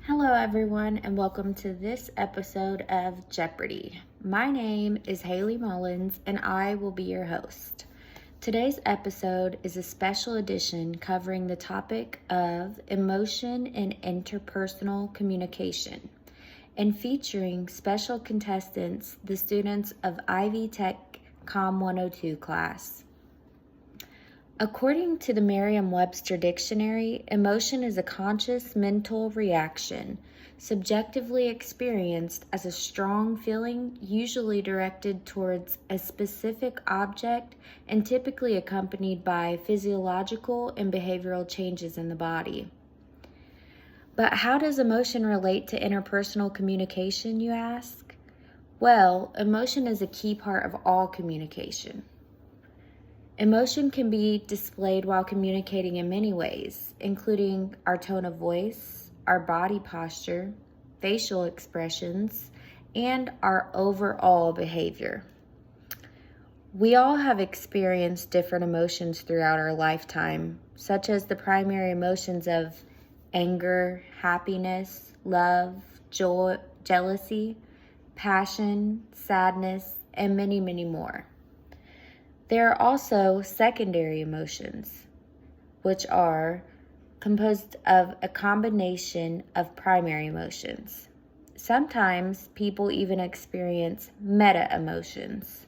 Hello, everyone, and welcome to this episode of Jeopardy! My name is Haley Mullins, and I will be your host. Today's episode is a special edition covering the topic of emotion and interpersonal communication, and featuring special contestants, the students of Ivy Tech Com 102 class. According to the Merriam-Webster Dictionary, emotion is a conscious mental reaction, subjectively experienced as a strong feeling, usually directed towards a specific object and typically accompanied by physiological and behavioral changes in the body. But how does emotion relate to interpersonal communication, you ask? Well, emotion is a key part of all communication. Emotion can be displayed while communicating in many ways, including our tone of voice, our body posture, facial expressions, and our overall behavior. We all have experienced different emotions throughout our lifetime, such as the primary emotions of anger, happiness, love, joy, jealousy, passion, sadness, and many, many more. There are also secondary emotions, which are composed of a combination of primary emotions. Sometimes people even experience meta-emotions.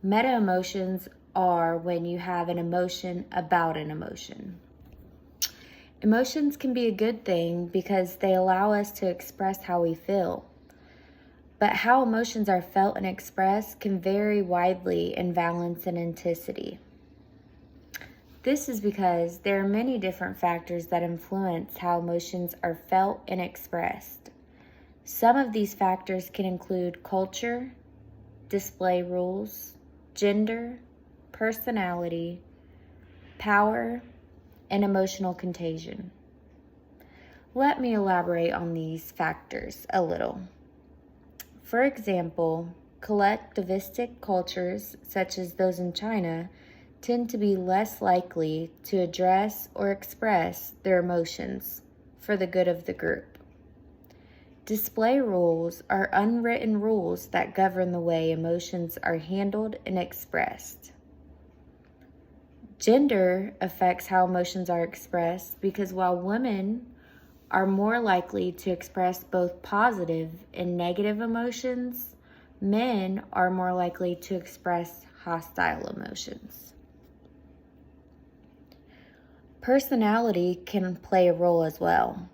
Meta-emotions are when you have an emotion about an emotion. Emotions can be a good thing because they allow us to express how we feel. But how emotions are felt and expressed can vary widely in valence and intensity. This is because there are many different factors that influence how emotions are felt and expressed. Some of these factors can include culture, display rules, gender, personality, power, and emotional contagion. Let me elaborate on these factors a little. For example, collectivistic cultures, such as those in China, tend to be less likely to address or express their emotions for the good of the group. Display rules are unwritten rules that govern the way emotions are handled and expressed. Gender affects how emotions are expressed because while women are more likely to express both positive and negative emotions, men are more likely to express hostile emotions. Personality can play a role as well.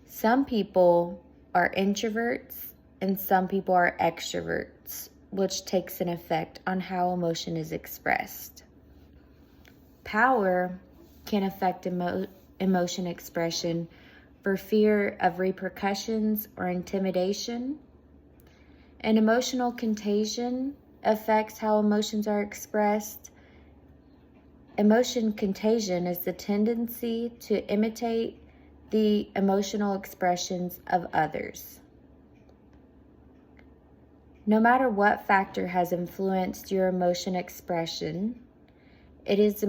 Some people are introverts and some people are extroverts, which takes an effect on how emotion is expressed. Power can affect emotion expression for fear of repercussions or intimidation. And emotional contagion affects how emotions are expressed. Emotion contagion is the tendency to imitate the emotional expressions of others. No matter what factor has influenced your emotion expression, it is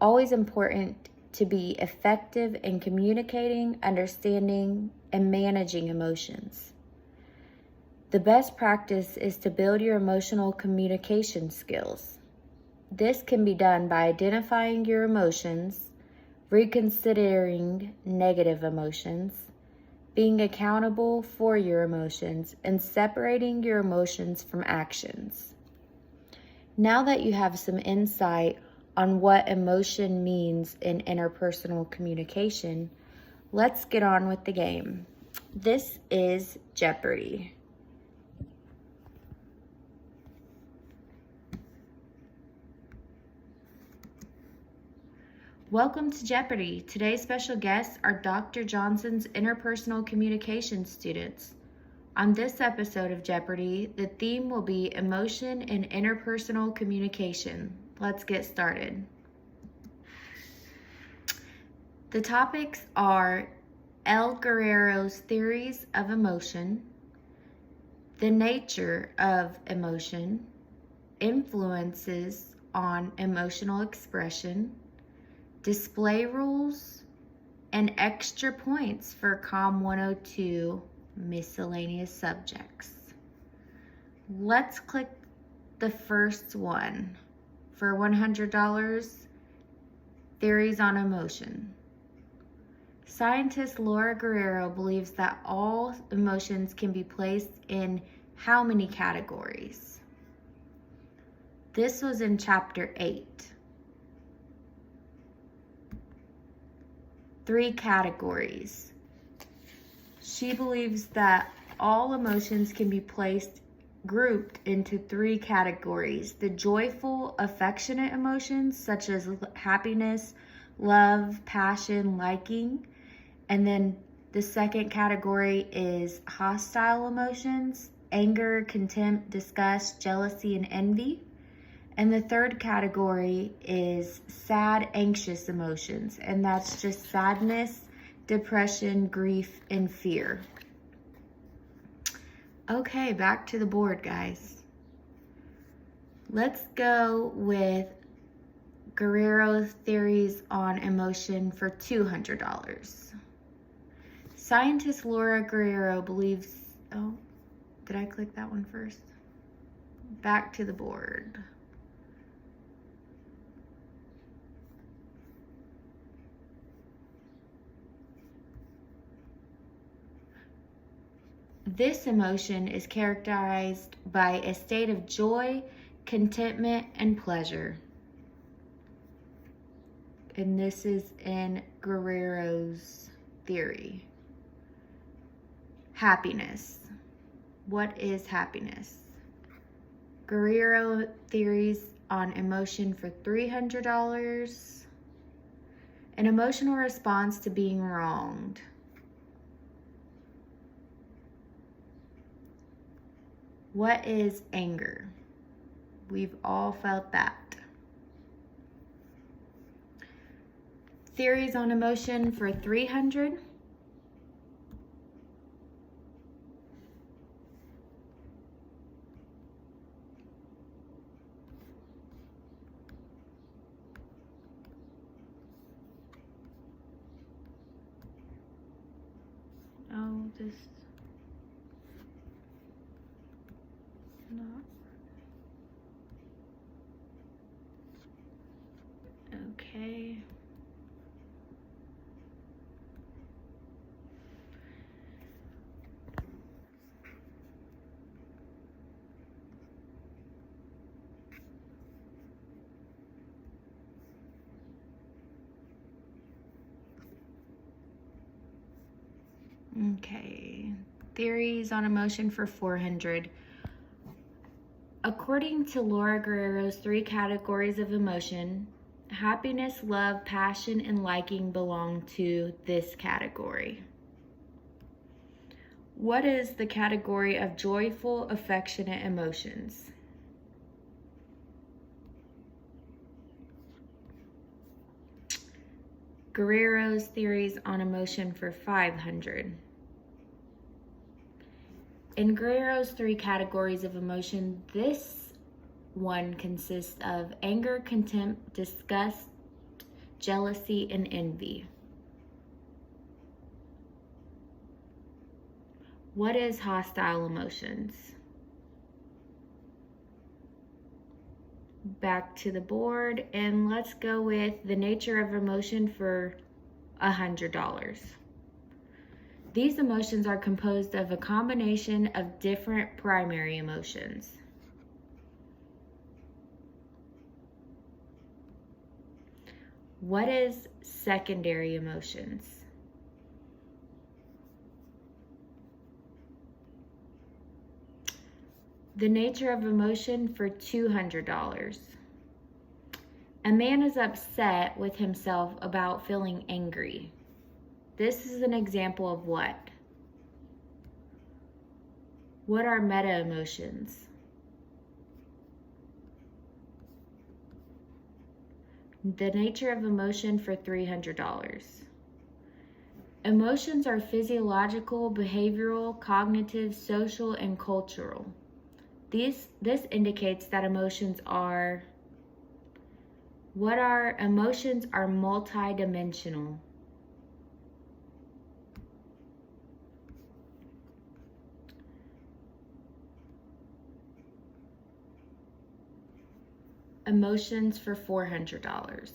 always important to be effective in communicating, understanding, and managing emotions. The best practice is to build your emotional communication skills. This can be done by identifying your emotions, reconsidering negative emotions, being accountable for your emotions, and separating your emotions from actions. Now that you have some insight on what emotion means in interpersonal communication, let's get on with the game. This is Jeopardy! Welcome to Jeopardy! Today's special guests are Dr. Johnson's interpersonal communication students. On this episode of Jeopardy, the theme will be emotion and interpersonal communication. Let's get started. The topics are El Guerrero's theories of emotion, the nature of emotion, influences on emotional expression, display rules, and extra points for COM 102 miscellaneous subjects. Let's click the first one for $100, theories on emotion. Scientist Laura Guerrero believes that all emotions can be placed in how many categories? This was in chapter 8. 3 categories. She believes that all emotions can be grouped into 3 categories. The joyful, affectionate emotions such as happiness, love, passion, liking. And then the second category is hostile emotions, anger, contempt, disgust, jealousy, and envy. And the third category is sad, anxious emotions, and that's just sadness, depression, grief, and fear. Okay, back to the board, guys. Let's go with Guerrero's theories on emotion for $200. Scientist Laura Guerrero believes, oh, did I click that one first? Back to the board. This emotion is characterized by a state of joy, contentment, and pleasure. And this is in Guerrero's theory. Happiness. What is happiness? Guerrero theories on emotion for $300. An emotional response to being wronged. What is anger? We've all felt that. Theories on emotion for $300. Oh, this not. Okay. Okay. Theories on emotion for $400. According to Laura Guerrero's 3 categories of emotion, happiness, love, passion, and liking belong to this category. What is the category of joyful, affectionate emotions? Guerrero's theories on emotion for $500. In Guerrero's 3 categories of emotion, this one consists of anger, contempt, disgust, jealousy, and envy. What is hostile emotions? Back to the board, and let's go with the nature of emotion for $100. These emotions are composed of a combination of different primary emotions. What is secondary emotions? The nature of emotion for $200. A man is upset with himself about feeling angry. This is an example of what? What are meta emotions? The nature of emotion for $300. Emotions are physiological, behavioral, cognitive, social, and cultural. This indicates that emotions are multidimensional. emotions for $400.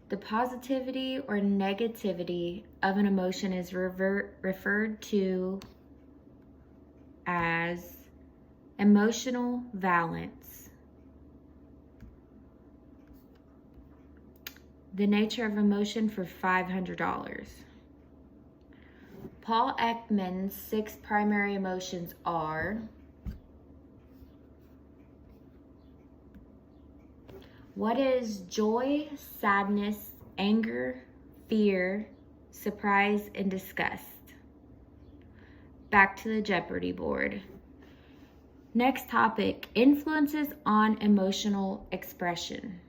The positivity or negativity of an emotion is referred to as emotional valence. The nature of emotion for $500. Paul Ekman's 6 primary emotions are: what is joy, sadness, anger, fear, surprise, and disgust? Back to the Jeopardy board. Next topic, influences on emotional expression.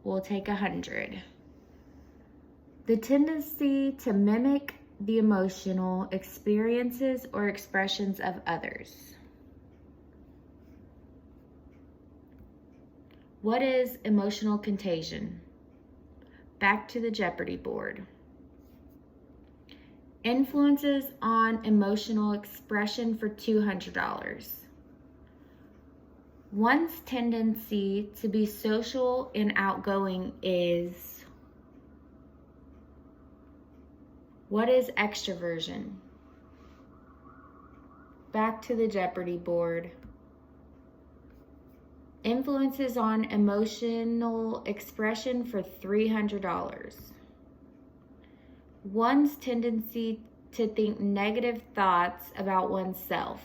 We'll take 100. The tendency to mimic the emotional experiences or expressions of others. What is emotional contagion? Back to the Jeopardy board. Influences on emotional expression for $200. One's tendency to be social and outgoing is... what is extroversion? Back to the Jeopardy board. Influences on emotional expression for $300. One's tendency to think negative thoughts about oneself.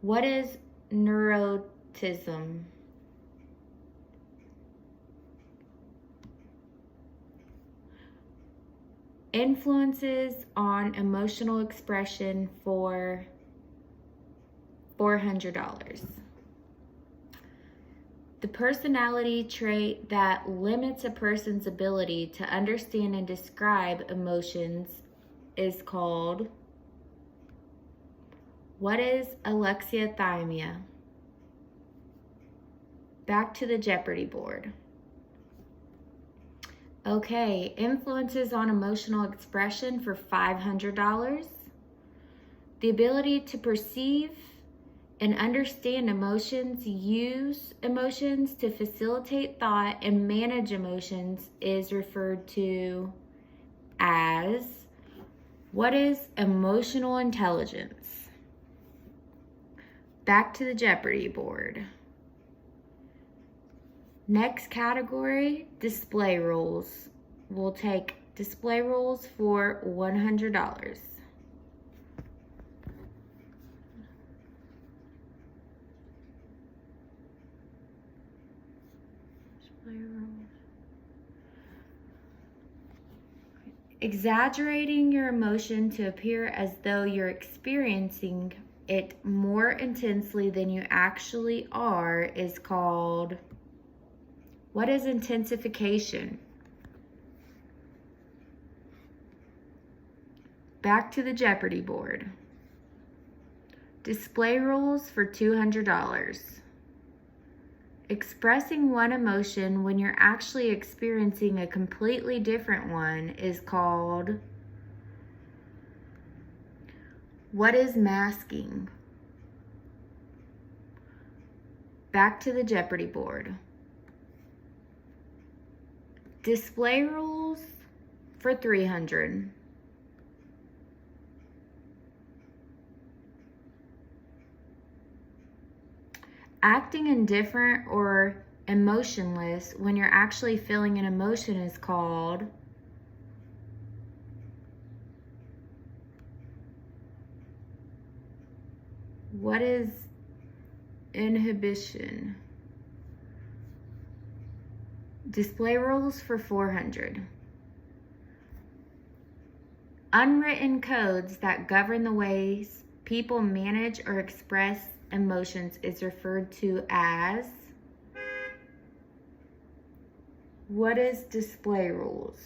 What is neuroticism? Influences on emotional expression for $400. The personality trait that limits a person's ability to understand and describe emotions is called... what is alexithymia? Back to the Jeopardy board. Okay, influences on emotional expression for $500. The ability to perceive and understand emotions, use emotions to facilitate thought, and manage emotions is referred to as... what is emotional intelligence? Back to the Jeopardy board. Next category, display rules. We'll take display rules for $100. Exaggerating your emotion to appear as though you're experiencing it more intensely than you actually are is called... what is intensification? Back to the Jeopardy board. Display rules for $200. Expressing one emotion when you're actually experiencing a completely different one is called... what is masking? Back to the Jeopardy board. Display rules for $300. Acting indifferent or emotionless when you're actually feeling an emotion is called... what is inhibition? Display rules for $400. Unwritten codes that govern the ways people manage or express emotions is referred to as... what is display rules?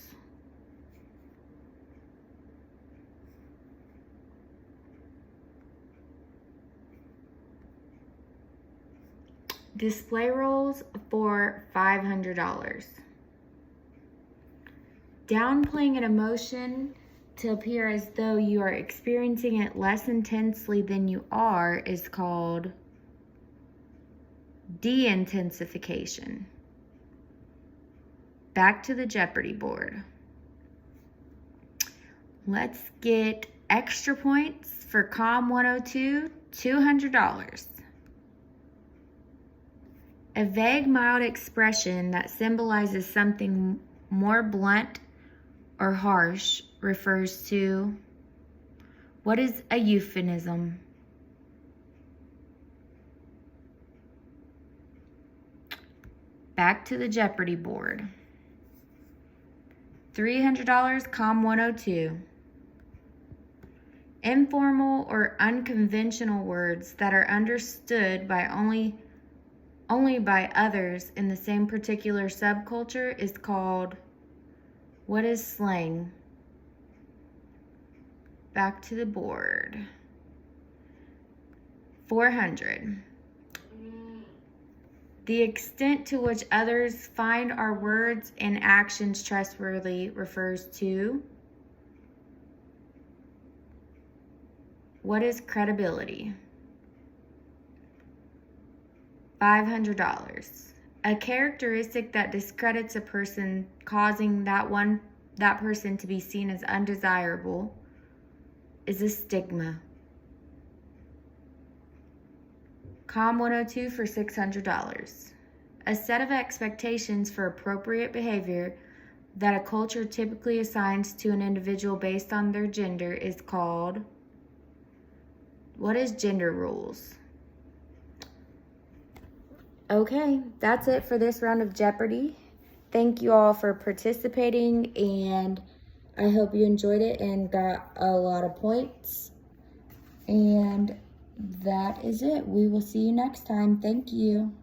Display rules for $500. Downplaying an emotion to appear as though you are experiencing it less intensely than you are is called de-intensification. Back to the Jeopardy board. Let's get extra points for COM 102, $200. A vague, mild expression that symbolizes something more blunt or harsh refers to, what is a euphemism? Back to the Jeopardy board. $300, COM 102. Informal or unconventional words that are understood by only by others in the same particular subculture is called, what is slang? Back to the board. 400. The extent to which others find our words and actions trustworthy refers to, what is credibility? $500. A characteristic that discredits a person, causing that person to be seen as undesirable, is a stigma. COM 102 for $600. A set of expectations for appropriate behavior that a culture typically assigns to an individual based on their gender is called, what is gender rules? Okay, that's it for this round of Jeopardy. Thank you all for participating, and I hope you enjoyed it and got a lot of points. And that is it. We will see you next time. Thank you.